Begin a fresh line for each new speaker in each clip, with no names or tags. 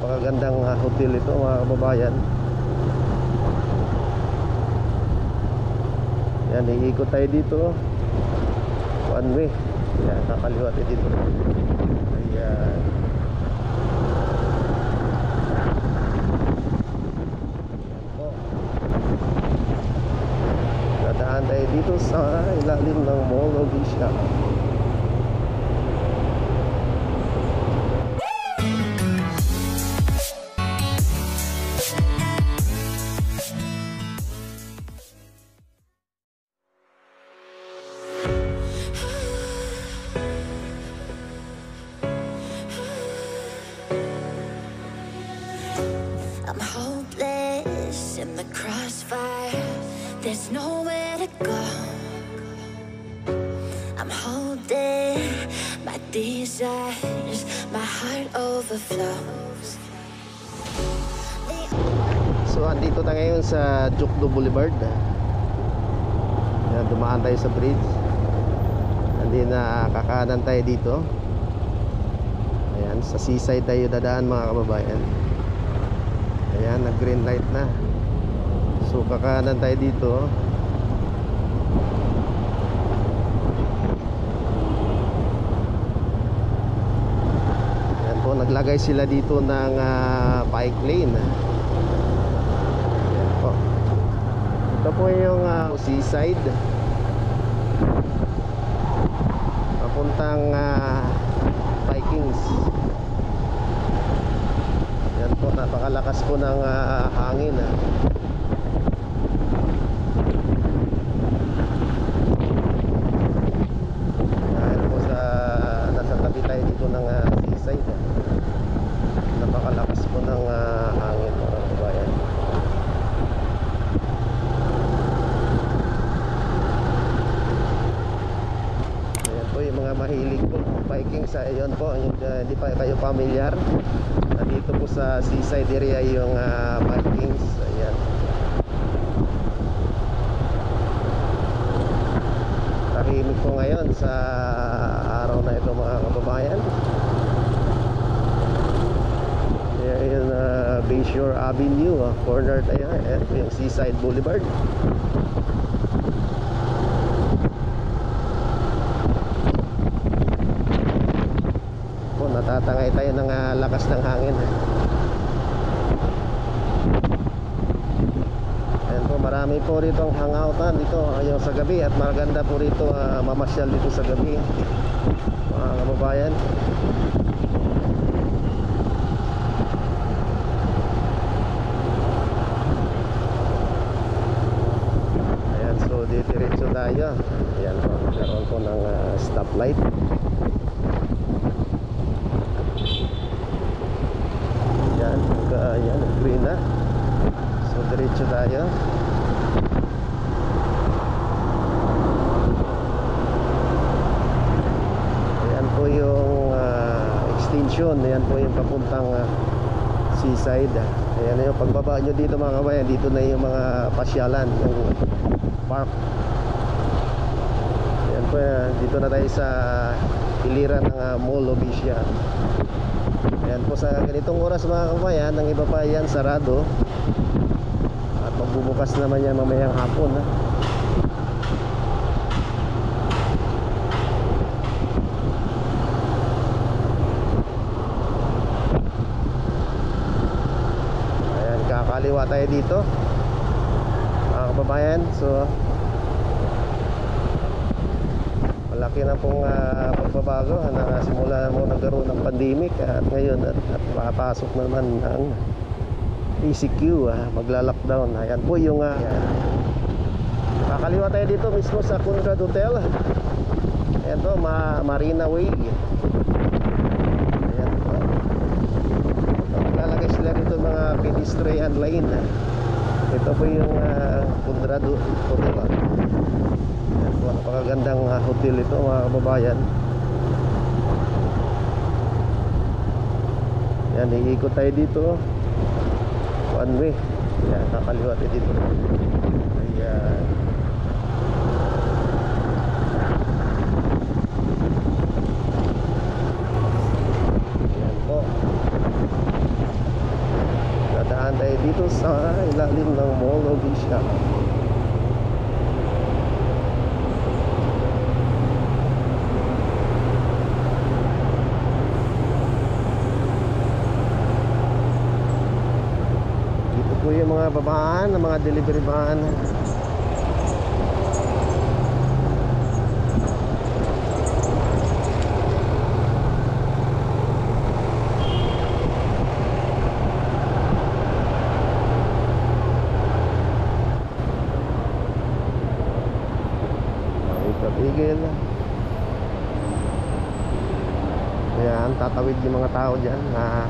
Napakagandang hotel ito mga kababayan. Yan, iikot tayo dito. One way. Yan, kakaliwa tayo dito. Ayan. Dadaan tayo dito sa ilalim ng Mall of Asia.
I'm hopeless in the crossfire. There's nowhere to go. I'm holding my desires. My heart overflows.
So andito na ngayon sa Jokdo Boulevard. Yan, dumaan tayo sa bridge. Hindi na kakanan tayo dito. Ayan, sa seaside tayo dadaan mga kababayan. Ayan, nag green light na. So kakanan tayo dito. Ayan po, naglagay sila dito ng bike lane. Ayan po. Ito po yung seaside papuntang Vikings. Yan po, napakalakas po ng hangin. Yan po nasa tabi tayo dito ng seaside. Napakalakas po ng hangin mga kabayan. Ayan po yung mga mahilig po Vikings. Ayun po, hindi pa kayo familiar. Dito po sa seaside area yung Vikings. Ayan. Tahimik po ngayon sa araw na ito mga kababayan. Ayan yung Bayshore Avenue, corner tayo. Ayan po yung Seaside Boulevard. Natatangay tayo ng lakas ng hangin. Ayan po, marami po rito ang hangoutan dito yung sa gabi. At maganda po rito mamasyal dito sa gabi mga kababayan. Ayan, so diretso tayo. Ayan po, karoon po ng stoplight. Ayan, green na. So diretso tayo. Ayan po yung extension. Ayan po yung papuntang seaside. Ayan yung pagbaba nyo dito mga kabayan. Dito na yung mga pasyalan, yung park. Ayan po, dito na tayo sa iliran ng Mall of Asia. Ayan po, sa ganitong oras mga kabayan, ang iba pa yan sarado. At magbubukas naman yan mamayang hapon. Ayan, kakaliwa tayo dito mga kababayan. So malaki na pong pagbabago na simula mo nagkaroon ng pandemic at ngayon at makapasok na naman ang ECQ, magla-lockdown. Ayan po yung kakaliwa tayo dito mismo sa Conrad Hotel. Ayan po, Marina Way. Ayan po, maglalagay sila dito mga pedestrian lane. Ito po yung Conrad Hotel. Ayan po, napakagandang hotel ito mga kababayan. Yan, iikot tayo dito. One way. Yan, kakaliwa tayo dito. Ayan. Ayan po. tayo dito sa ilalim ng Mall of Asia. Dito po yung mga babaan, mga delivery van. Tigil. Ayan, tatawid yung mga tao dyan na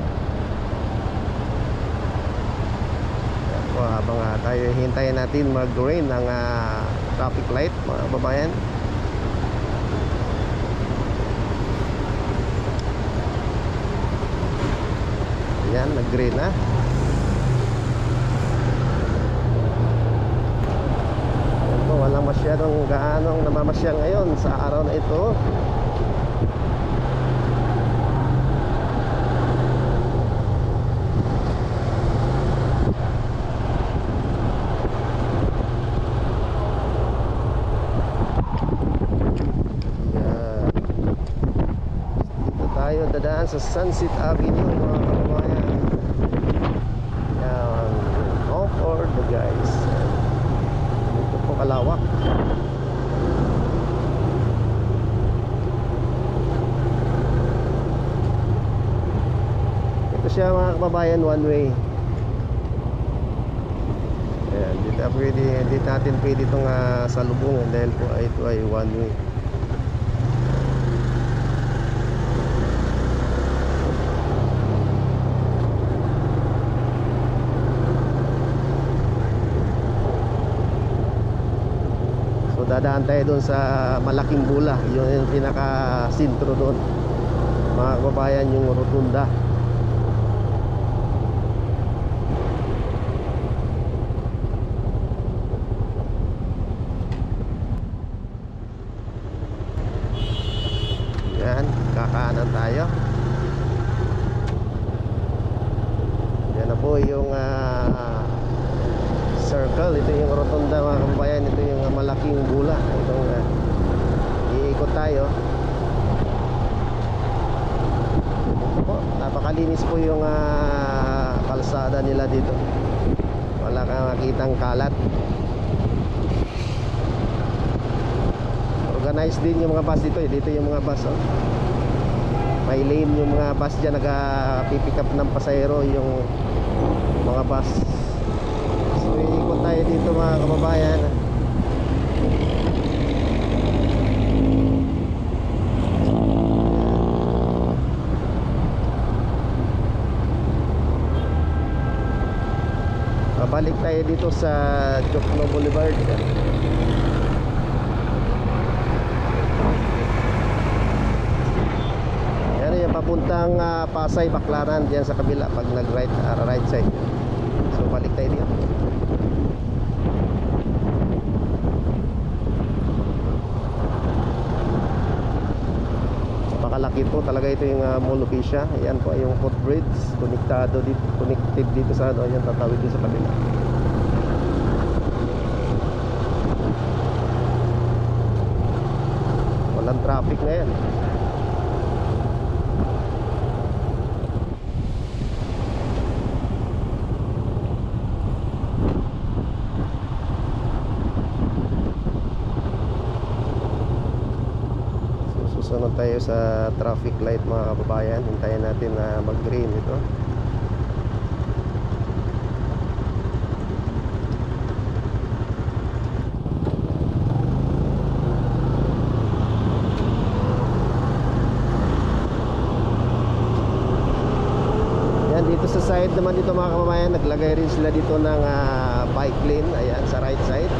ayan po, habang tayo hintayin natin mag-green ng traffic light, mga babayan. Ayan, nag-green na. Walang masyadong gaanong namamasyal ngayon sa araw na ito. Yan. Dito tayo dadaan sa Sunset Avenue, mga kababayan. Yan, Comfort guys. Kalawak. Ito siya mga kababayan, one way. Ayan, dito natin pwede itong salubungan dahil po ito ay one way. Dadaan tayo doon sa malaking bula. Yun yung pinaka-sintro doon, mga kababayan, yung rotunda. Yan, kakanan tayo. Yan na po yung circle. Ito yung rotunda, mga kababayan. Ito yung malaking bula. Itong iikot tayo. Ito po, napakalinis po yung kalsada nila dito. Wala kang makitang kalat. Organized din yung mga bus dito. Dito yung mga bus, oh. May lane yung mga bus dyan. Nag-pick up ng pasahero yung mga bus. So iikot tayo dito, mga kababayan. Balik tayo dito sa Jokno Boulevard. Yan yung papuntang Pasay, Baclaran, diyan sa kabila pag nag-right side. So balik tayo dito. Napakalaki po talaga ito yung Mall of Asia. Ayan po yung footbridge, connected dito sa ano, yan tatawid dito sa kabila. Walang traffic na yan. Susunod tayo sa traffic light, mga kababayan. Hintayin natin na mag-green ito. Yan, dito sa side naman dito, mga kababayan, naglagay rin sila dito ng bike lane. Ayan, sa right side.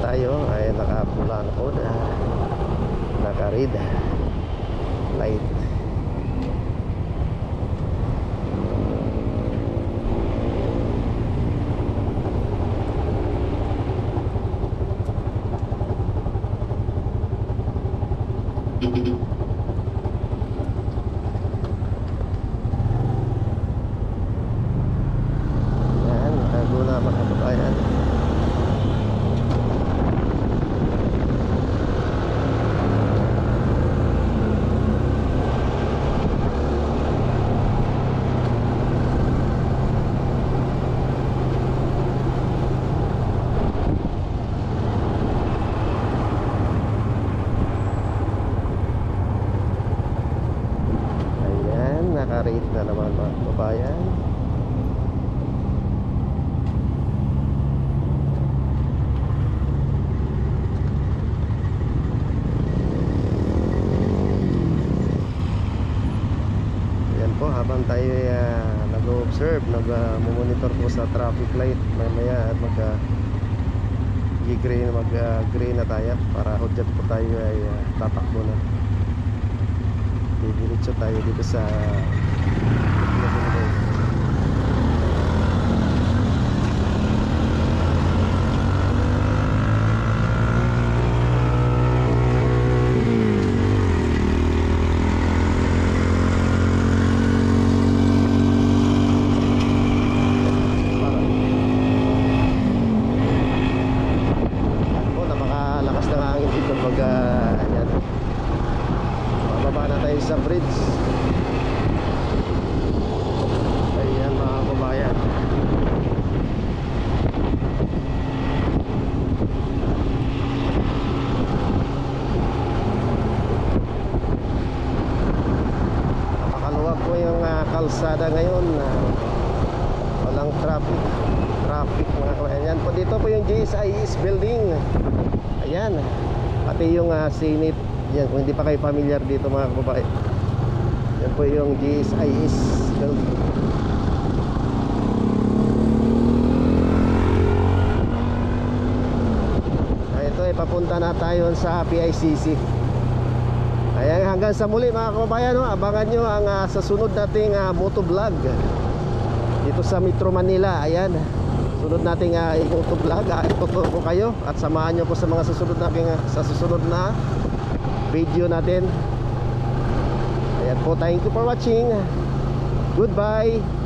Tayo ay nakapula na po na naka-red light. Yan, Laguna mga kababayan. Ayan, naka-rate na naman mga kababayan. Ayan po, habang tayo nag-observe, nag-monitor po sa traffic light, mamaya at mag-green na tayo para hudyat po tayo ay tatakbo na. Didiretso tayo dito sa napakalakas ng hangin dito pag ayan. Bababa na tayo sa bridge. Ayan mga kababayan. Napakaluwag po yung kalsada ngayon. Walang traffic mga kababayan. Ayan po, dito po yung GSIS building. Ayan, pati yung Senate. Yan, kung hindi pa kayo familiar dito mga kababayan, yan po yung GSIS building. Ito ay papunta na tayo sa PICC. Ayan, hanggang sa muli mga kababayan, no? Abangan nyo ang sa sunod nating motovlog dito sa Metro Manila. Ayan, sunod nating motovlog. Ituturo ko kayo at samahan nyo po sa mga susunod na video natin. Ayan po, thank you for watching. Goodbye.